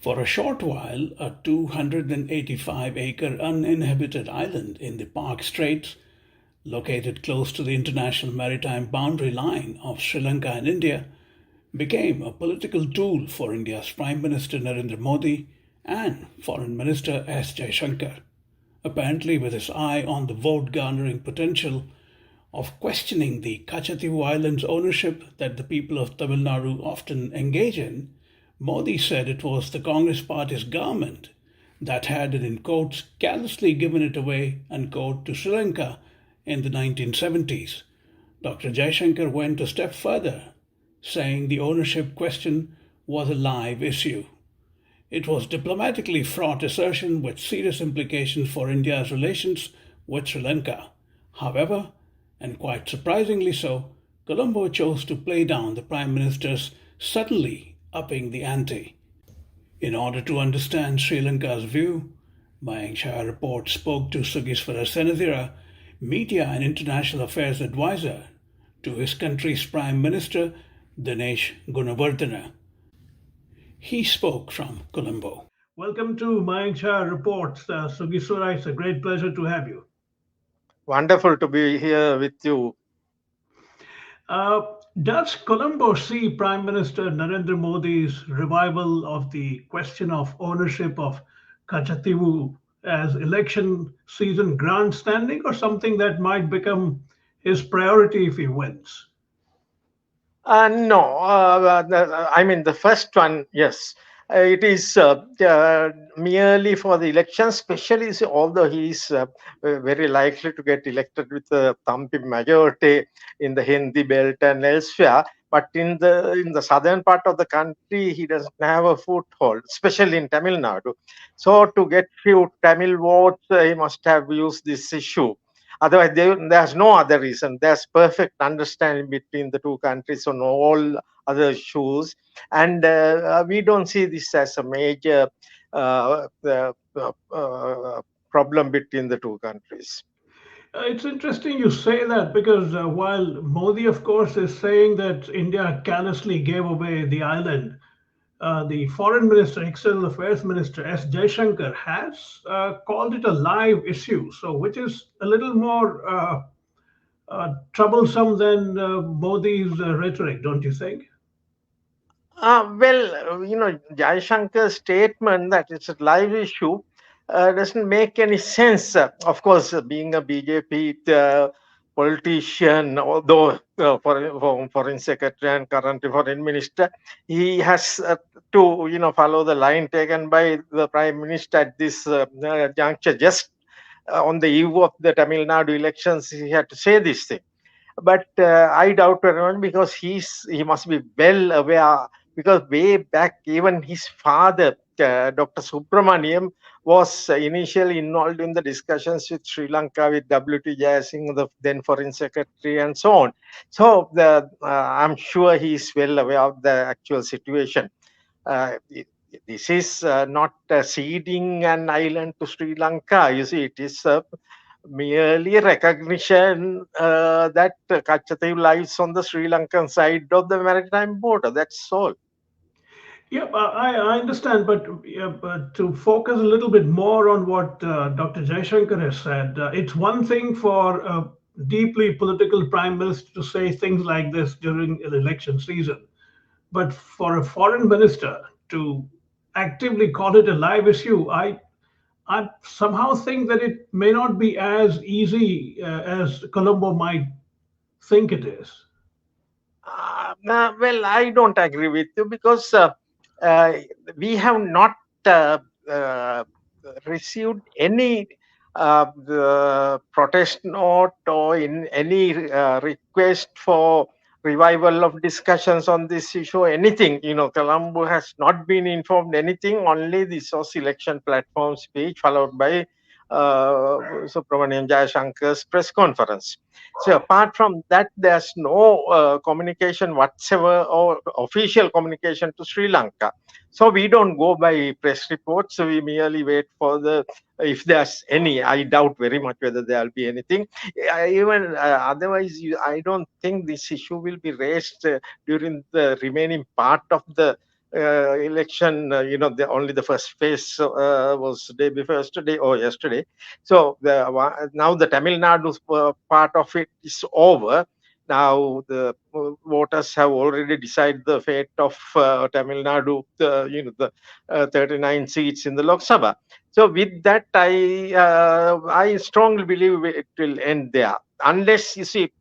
For a short while, a 285-acre uninhabited island in the Palk Straits, located close to the International Maritime Boundary Line of Sri Lanka and India, became a political tool for India's Prime Minister Narendra Modi and Foreign Minister S. Jaishankar, apparently with his eye on the vote garnering potential of questioning the Kachativu Islands ownership that the people of Tamil Nadu often engage in. Modi said it was the Congress party's government that had, in quotes, carelessly given it away, unquote, to Sri Lanka in the 1970s. Dr. Jaishankar went a step further, saying the ownership question was a live issue. It was diplomatically fraught assertion with serious implications for India's relations with Sri Lanka. However, and quite surprisingly so, Colombo chose to play down the Prime Minister's suddenly upping the ante. In order to understand Sri Lanka's view, Mayank Chhaya report spoke to Sugeeswara Senadhira, Media and International Affairs Advisor to his country's Prime Minister, Dinesh Gunawardena. He spoke from Colombo. Welcome to Mayank Chhaya Reports. Sugeeswara, it's a great pleasure to have you. Wonderful to be here with you. Does Colombo see Prime Minister Narendra Modi's revival of the question of ownership of Kachativu as election season grandstanding or something that might become his priority if he wins? No, I mean the first one, yes. It is merely for the election, especially although he is very likely to get elected with a thumpy majority in the Hindi belt and elsewhere. But in the southern part of the country, he doesn't have a foothold, especially in Tamil Nadu. So to get few Tamil votes, he must have used this issue. Otherwise, there's no other reason. There's perfect understanding between the two countries on all other issues, and we don't see this as a major problem between the two countries. It's interesting you say that because while Modi, of course, is saying that India carelessly gave away the island, the Foreign Minister, External Affairs Minister S. Jaishankar has called it a live issue, so which is a little more troublesome than Modi's rhetoric, don't you think? Jaishankar's statement that it's a live issue doesn't make any sense. Of course, being a BJP politician, although foreign secretary and currently foreign minister, he has to, follow the line taken by the prime minister at this juncture. Just on the eve of the Tamil Nadu elections, he had to say this thing. But I doubt very much because he must be well aware, because way back even his father, Dr. Subramaniam, was initially involved in the discussions with Sri Lanka with W.T. Jaisingh, the then foreign secretary, and so on. So I'm sure he is well aware of the actual situation. This is not ceding an island to Sri Lanka. You see, it is merely recognition that Kachativu lies on the Sri Lankan side of the maritime border. That's all. Yeah, I understand, but to focus a little bit more on what Dr. Jaishankar has said, it's one thing for a deeply political prime minister to say things like this during an election season, but for a foreign minister to actively call it a live issue, I somehow think that it may not be as easy as Colombo might think it is. Well, I don't agree with you because uh, we have not uh, received any the protest note or in any request for revival of discussions on this issue, anything. Colombo has not been informed anything, only this was election platform speech followed by Subramaniam Jayashankar's press conference. So apart from that, there's no communication whatsoever or official communication to Sri Lanka. So we don't go by press reports. So we merely wait for if there's any. I doubt very much whether there'll be anything. Even otherwise, I don't think this issue will be raised during the remaining part of the election, only the first phase was day before yesterday or yesterday. So now the Tamil Nadu part of it is over. Now the voters have already decided the fate of Tamil Nadu, the 39 seats in the Lok Sabha. So with that, I strongly believe it will end there, unless you see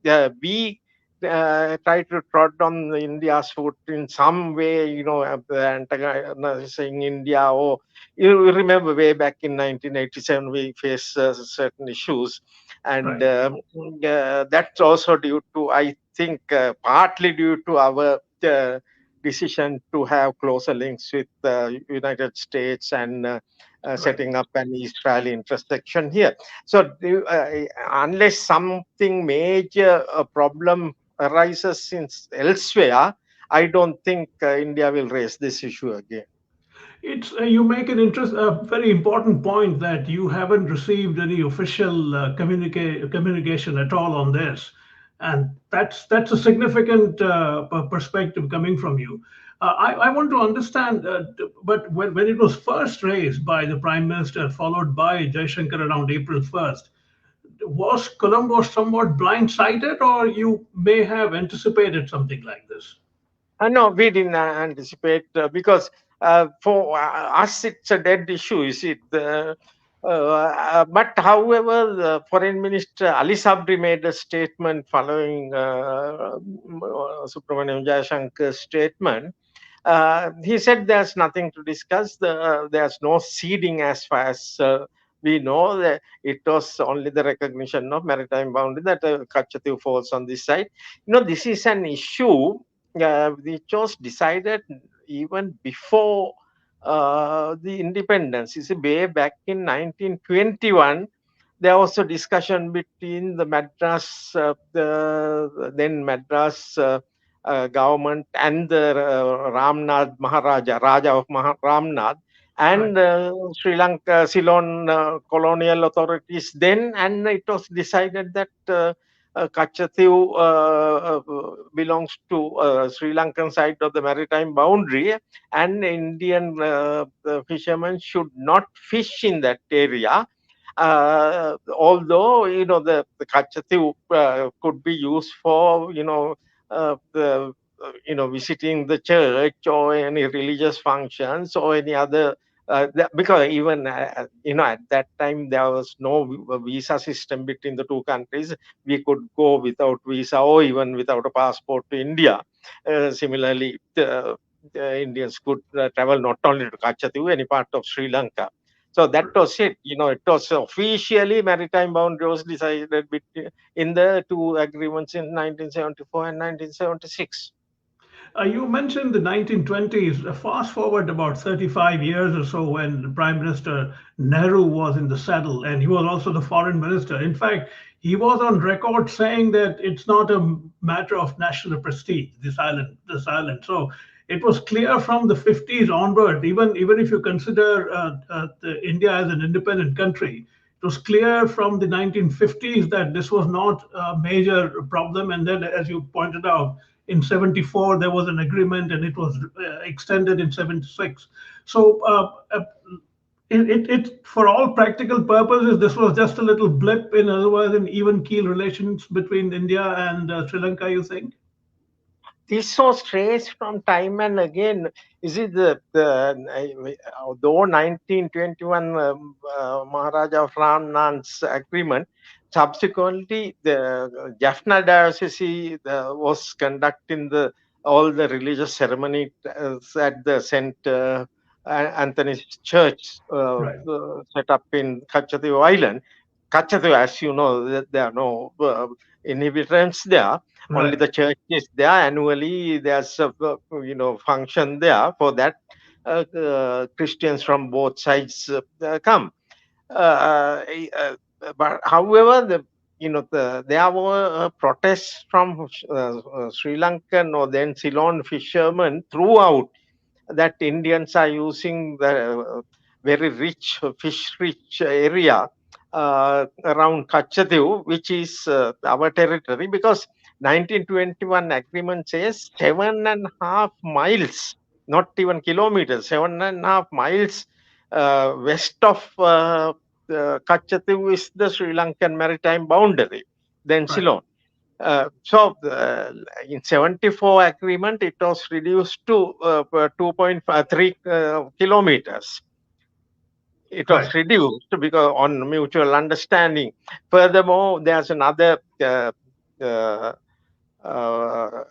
we try to trot on India's foot in some way, antagonizing India. Or you remember way back in 1987, we faced certain issues, and Right. that's also due to, I think, partly due to our decision to have closer links with the United States, and Right. setting up an East Valley intersection here. So, unless something major problem arises in elsewhere, I don't think India will raise this issue again. It's you make a very important point that you haven't received any official communication at all on this, and that's a significant perspective coming from you. I want to understand, but when it was first raised by the Prime Minister, followed by Jaishankar around April 1st, was Colombo somewhat blindsided, or you may have anticipated something like this? No, we didn't anticipate, because for us it's a dead issue. You see, but however, the Foreign Minister Ali Sabri made a statement following Subramaniam Jayashankar's statement. He said there's nothing to discuss. There's no ceding as far as we know. That it was only the recognition of maritime boundary that Kachatu falls on this side. This is an issue which was decided even before the independence. You see, way back in 1921, there was a discussion between the Madras, the then Madras government, and the Ramnath Maharaja, Raja of Ramnath, Right. and Sri Lanka, Ceylon colonial authorities then, and it was decided that Kachatu belongs to Sri Lankan side of the maritime boundary, and Indian fishermen should not fish in that area. Although the Kachati could be used for the visiting the church or any religious functions or any other. Because even at that time there was no visa system between the two countries. We could go without visa or even without a passport to India. Similarly, the Indians could travel not only to Kachatu, any part of Sri Lanka. So that was it. It was officially maritime boundary was decided in the two agreements in 1974 and 1976. You mentioned the 1920s. Fast forward about 35 years or so when Prime Minister Nehru was in the saddle, and he was also the foreign minister. In fact, he was on record saying that it's not a matter of national prestige, this island. So it was clear from the 50s onward, even if you consider India as an independent country, it was clear from the 1950s that this was not a major problem. And then, as you pointed out, in 74 there was an agreement, and it was extended in 76. So for all practical purposes, this was just a little blip in otherwise an even keel relations between India and Sri Lanka, you think? This was traced from time and again. Is it though 1921 Maharaja of Ramnan's agreement, subsequently the Jaffna diocese was conducting all the religious ceremony at the Saint Anthony's Church, Right. set up in Kachatu Island. Kachatu, as you know, there are no inhabitants there, only Right. the church is there. Annually there's a function there. For that Christians from both sides come. But however, there were protests from Sri Lankan or then Ceylon fishermen throughout, that Indians are using the very rich, fish-rich area around Kachadiv, which is our territory, because 1921 agreement says 7.5 miles. not even kilometers, 7.5 miles west of Kachatu is the Sri Lankan maritime boundary, then Right. Ceylon. In 74 agreement, it was reduced to 2.3 kilometers. It was Right. reduced because on mutual understanding. Furthermore, there's another uh,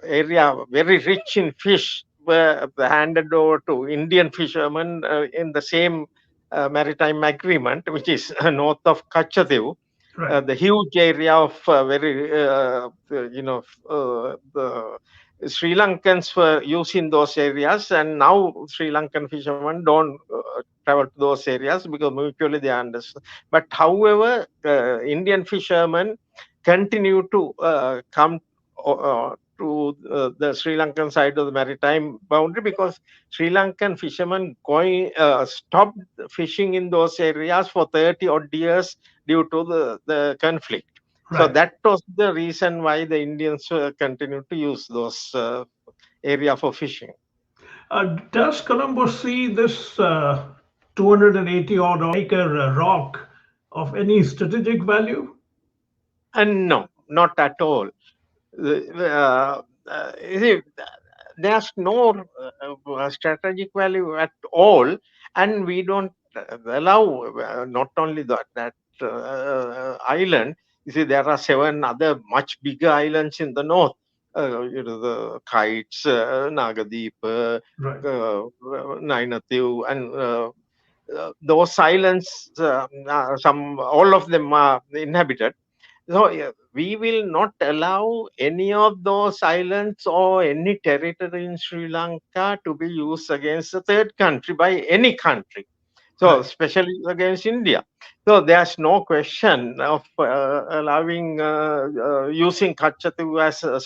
area very rich in fish were handed over to Indian fishermen in the same maritime agreement, which is north of Kachadiv. Right. The huge area of very, the Sri Lankans were using those areas, and now Sri Lankan fishermen don't travel to those areas because mutually they understand. But however, Indian fishermen continue to come to the Sri Lankan side of the maritime boundary because Sri Lankan fishermen going stopped fishing in those areas for 30 odd years due to the conflict. So Right. that was the reason why the Indians continue to use those area for fishing. Does Columbus see this 280 odd acre rock of any strategic value? And no, not at all. You see, there's no strategic value at all, and we don't allow not only that island. You see, there are seven other much bigger islands in the north. The Kites, Nagadeep, Right. Nainatiu, and those islands. Some all of them are inhabited, so we will not allow any of those islands or any territory in Sri Lanka to be used against a third country by any country. So Right. especially against India. So there's no question of allowing using Kachatu as a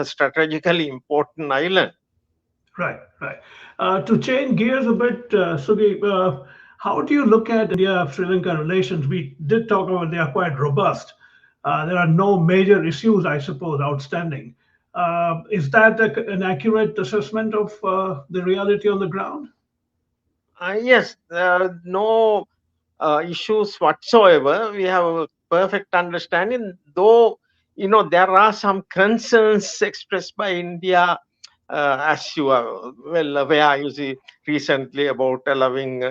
strategically important island. Right. Right. To change gears a bit, Sugi, how do you look at India-Sri Lanka relations? We did talk about they are quite robust. There are no major issues, I suppose, outstanding. Is that an accurate assessment of the reality on the ground? Yes, no issues whatsoever. We have a perfect understanding, though there are some concerns expressed by India, as you are well aware. You see, recently about allowing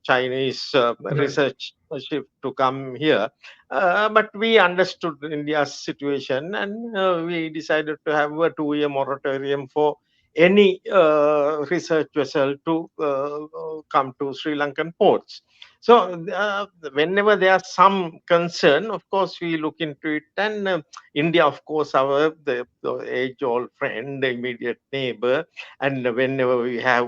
Chinese Right. research ship to come here, but we understood India's situation, and we decided to have a 2-year moratorium for any research vessel to come to Sri Lankan ports. So, whenever there's some concern, of course, we look into it. And India, of course, the age-old friend, the immediate neighbor, and whenever we have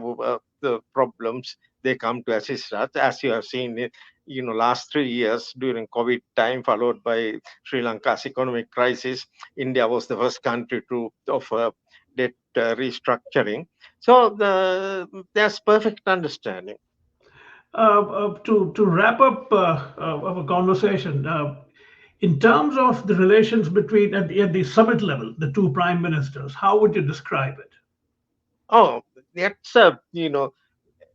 the problems, they come to assist us. As you have seen, last 3 years during COVID time, followed by Sri Lanka's economic crisis, India was the first country to offer debt restructuring. So there's perfect understanding. To wrap up our conversation, in terms of the relations between at the summit level, the two prime ministers, how would you describe it? Oh, that's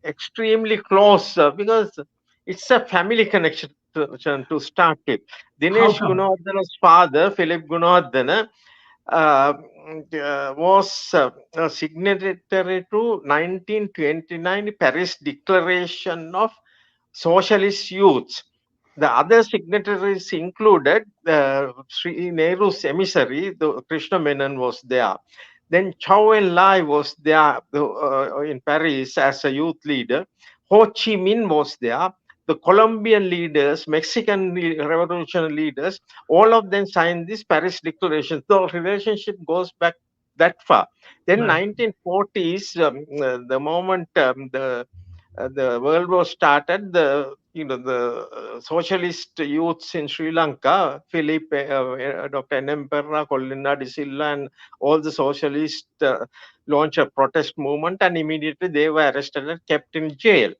extremely close because it's a family connection to start with. How Dinesh come? Gunawardana's father, Philip Gunawardena, uh, was a signatory to 1929 Paris Declaration of Socialist Youth. The other signatories included Sri Nehru's emissary, the Krishna Menon was there. Then Chow En Lai was there in Paris as a youth leader. Ho Chi Minh was there. The Colombian leaders, Mexican revolutionary leaders, all of them signed this Paris Declaration. The relationship goes back that far. Then Right. 1940s, the moment the World War started, the socialist youths in Sri Lanka, Philip, Dr. Nempera, Colina de Silla, and all the socialists launched a protest movement, and immediately they were arrested and kept in jail.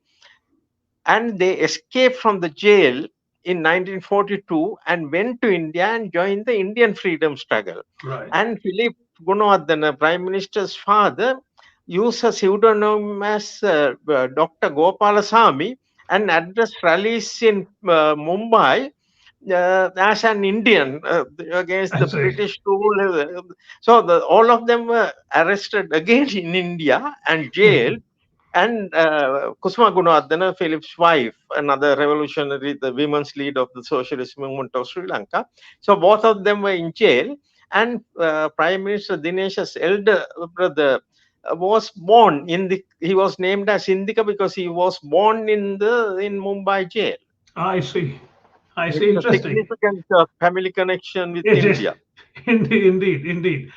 And they escaped from the jail in 1942 and went to India and joined the Indian freedom struggle. Right. And Philip Gunawardena, Prime Minister's father, use a pseudonym as Dr. Gopalasamy and address rallies in Mumbai as an Indian against the That's right. British rule. So all of them were arrested again in India and jailed. And Kusuma Gunawardena, Philip's wife, another revolutionary, the women's lead of the socialist movement of Sri Lanka. So both of them were in jail. And Prime Minister Dinesh's elder brother was born in the. He was named as Indika because he was born in Mumbai jail. I see. I It's see. a Interesting. significant family connection with It is India. indeed, indeed, indeed.